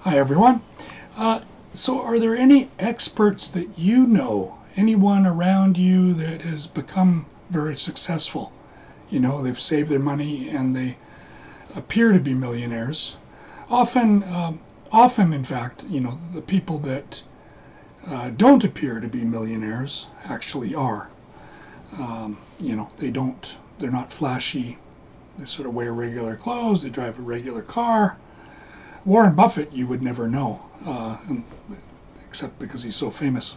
Hi everyone. So are there any experts that you know, anyone around you that has become very successful? You know, they've saved their money and they appear to be millionaires. Often, in fact, you know, the people that don't appear to be millionaires actually are. You know, they're not flashy. They sort of wear regular clothes. They drive a regular car. Warren Buffett, you would never know, except because he's so famous.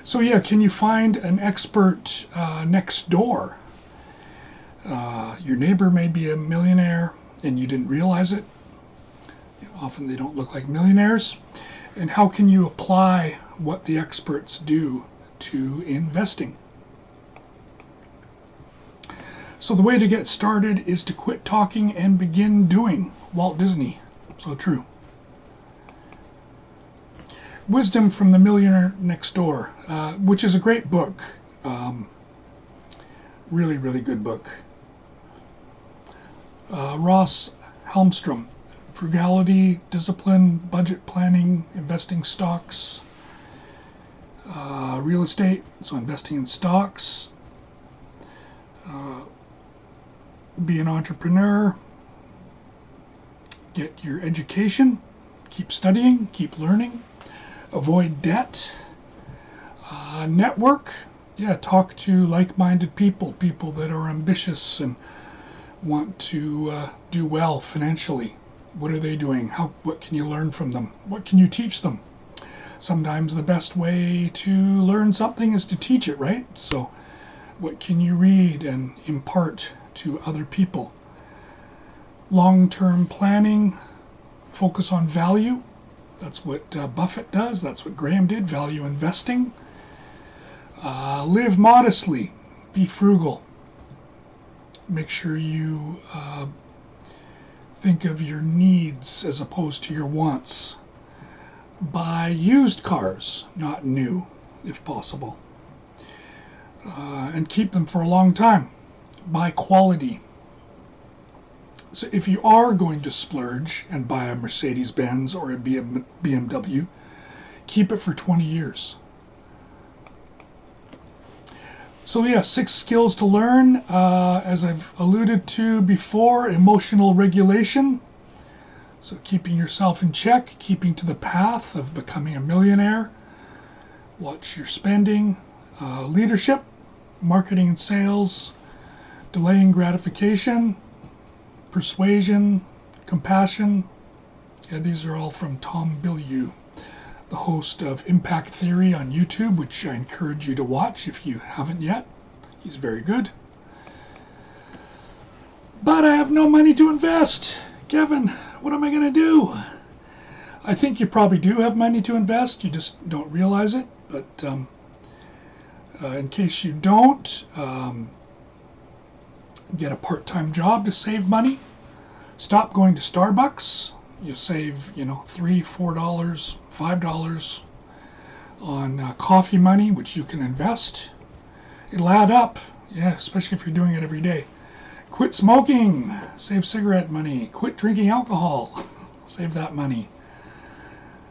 So yeah, can you find an expert next door? Your neighbor may be a millionaire and you didn't realize it. Often they don't look like millionaires. And how can you apply what the experts do to investing? So the way to get started is to quit talking and begin doing. Walt Disney. So true. Wisdom from the Millionaire Next Door, which is a great book. Really, really good book. Ross Helmstrom, Frugality, Discipline, Budget Planning, Investing Stocks, Real Estate, so investing in stocks, be an entrepreneur, get your education, keep studying, keep learning, avoid debt, network, talk to like-minded people that are ambitious and want to do well financially. What are they doing? What can you learn from them? What can you teach them? Sometimes the best way to learn something is to teach it, right? So what can you read and impart to other people? Long-term planning, focus on value. That's what Buffett does. That's what Graham did, value investing. Live modestly, be frugal. Make sure you think of your needs as opposed to your wants. Buy used cars, not new, if possible. And keep them for a long time. Buy quality. So if you are going to splurge and buy a Mercedes-Benz or a BMW, keep it for 20 years. So yeah, 6 skills to learn. As I've alluded to before, emotional regulation. So keeping yourself in check, keeping to the path of becoming a millionaire. Watch your spending. Leadership, marketing and sales, delaying gratification, persuasion, compassion. These are all from Tom Bilyeu, the host of Impact Theory on YouTube, which I encourage you to watch if you haven't yet. He's very good. But I have no money to invest. Kevin, what am I going to do? I think you probably do have money to invest. You just don't realize it. But in case you don't, get a part-time job to save money. Stop going to Starbucks. You save, $3, $4, $5 on coffee money, which you can invest. It'll add up, especially if you're doing it every day. Quit smoking. Save cigarette money. Quit drinking alcohol. Save that money.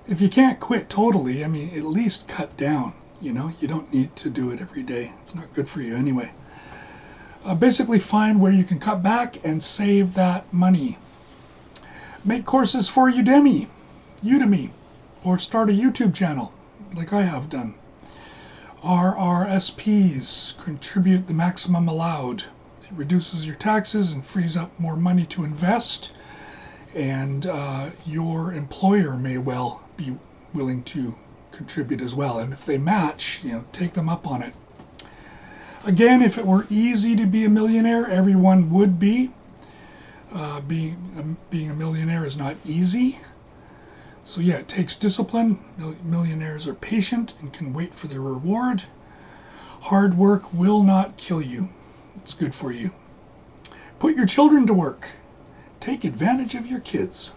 If you can't quit totally, at least cut down. You don't need to do it every day. It's not good for you anyway. Basically find where you can cut back and save that money. Make courses for Udemy, or start a YouTube channel like I have done. RRSPs, contribute the maximum allowed. It reduces your taxes and frees up more money to invest, and your employer may well be willing to contribute as well. And if they match, take them up on it. Again, if it were easy to be a millionaire, everyone would be. Being a millionaire is not easy. So yeah, it takes discipline. Millionaires are patient and can wait for their reward. Hard work will not kill you. It's good for you. Put your children to work. Take advantage of your kids.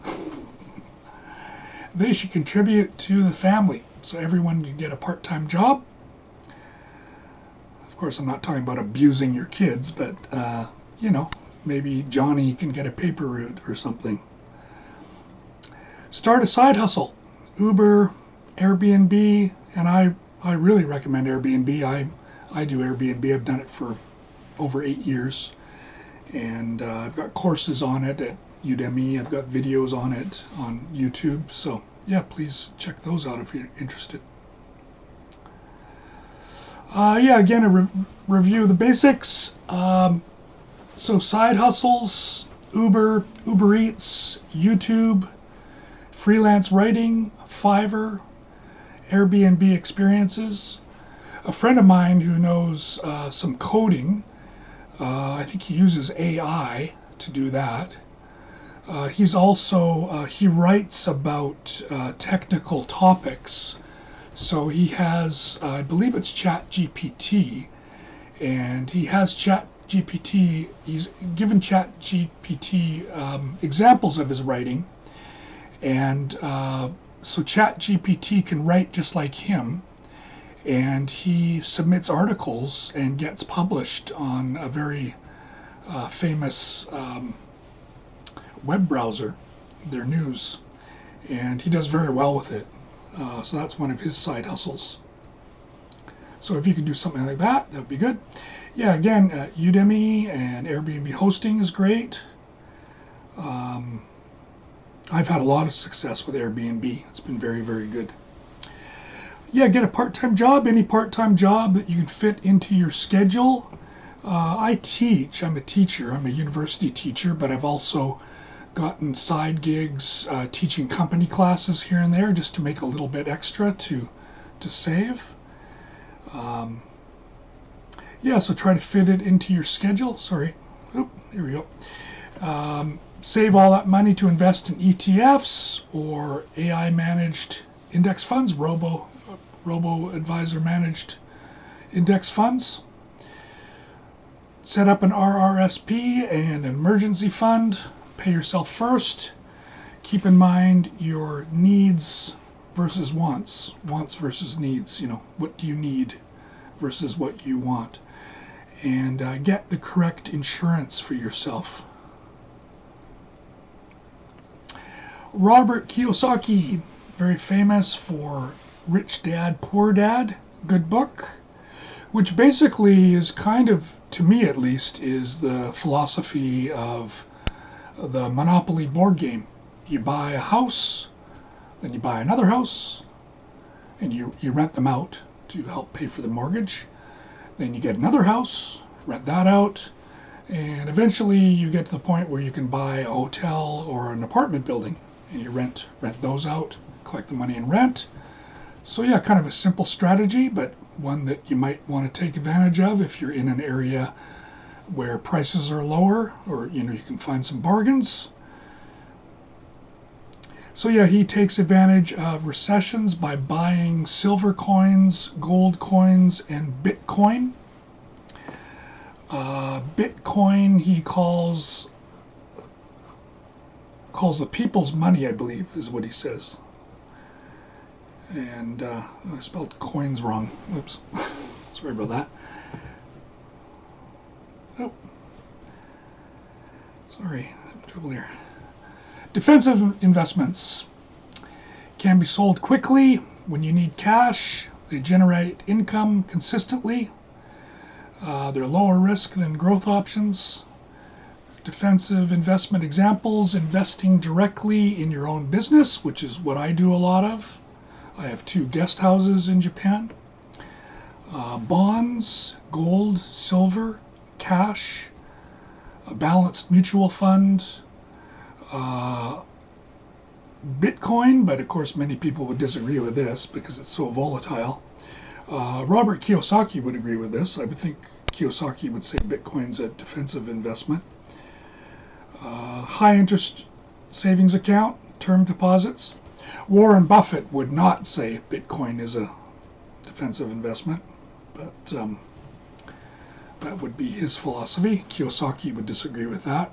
They should contribute to the family, so everyone can get a part-time job. Of course, I'm not talking about abusing your kids, but, maybe Johnny can get a paper route or something. Start a side hustle. Uber, Airbnb, and I really recommend Airbnb. I do Airbnb. I've done it for over 8 years, and I've got courses on it at Udemy. I've got videos on it on YouTube. So yeah, please check those out if you're interested. Yeah, again, a review of the basics. So side hustles, Uber, Uber Eats, YouTube, freelance writing, Fiverr, Airbnb experiences. A friend of mine who knows some coding, I think he uses AI to do that. He's also, he writes about technical topics. So he has, I believe it's ChatGPT, and he has ChatGPT, he's given ChatGPT examples of his writing, and so ChatGPT can write just like him, and he submits articles and gets published on a very famous web browser, their news, and he does very well with it. So that's one of his side hustles. So if you can do something like that, that would be good. Yeah, again, Udemy and Airbnb hosting is great. I've had a lot of success with Airbnb. It's been very, very good. Yeah, get a part-time job, any part-time job that you can fit into your schedule. I teach. I'm a teacher. I'm a university teacher, but I've also gotten side gigs teaching company classes here and there just to make a little bit extra to save. Yeah, so try to fit it into your schedule. Sorry. Oop, here we go. Save all that money to invest in ETFs or AI managed index funds, robo-advisor managed index funds. Set up an RRSP and an emergency fund. Pay yourself first. Keep in mind your needs versus wants. Wants versus needs. You know, what do you need versus what you want. And get the correct insurance for yourself. Robert Kiyosaki, very famous for Rich Dad, Poor Dad, good book, which basically is kind of, to me at least, is the philosophy of the Monopoly board game. You buy a house, then you buy another house, and you rent them out to help pay for the mortgage. Then you get another house, rent that out, and eventually you get to the point where you can buy a hotel or an apartment building, and you rent those out, collect the money in rent. So yeah, kind of a simple strategy, but one that you might want to take advantage of if you're in an area where prices are lower, or you can find some bargains. So yeah, he takes advantage of recessions by buying silver coins, gold coins, and Bitcoin. Bitcoin he calls the people's money, I believe, is what he says. And I spelled coins wrong. Oops. Sorry about that. Oh. Sorry, I'm in trouble here. Defensive investments can be sold quickly when you need cash. They generate income consistently. They're lower risk than growth options. Defensive investment examples: investing directly in your own business, which is what I do a lot of. I have 2 guest houses in Japan. Bonds, gold, silver, cash, a balanced mutual fund, Bitcoin, but of course many people would disagree with this because it's so volatile. Robert Kiyosaki would agree with this. I would think Kiyosaki would say Bitcoin's a defensive investment. High interest savings account, term deposits. Warren Buffett would not say Bitcoin is a defensive investment, but that would be his philosophy. Kiyosaki would disagree with that.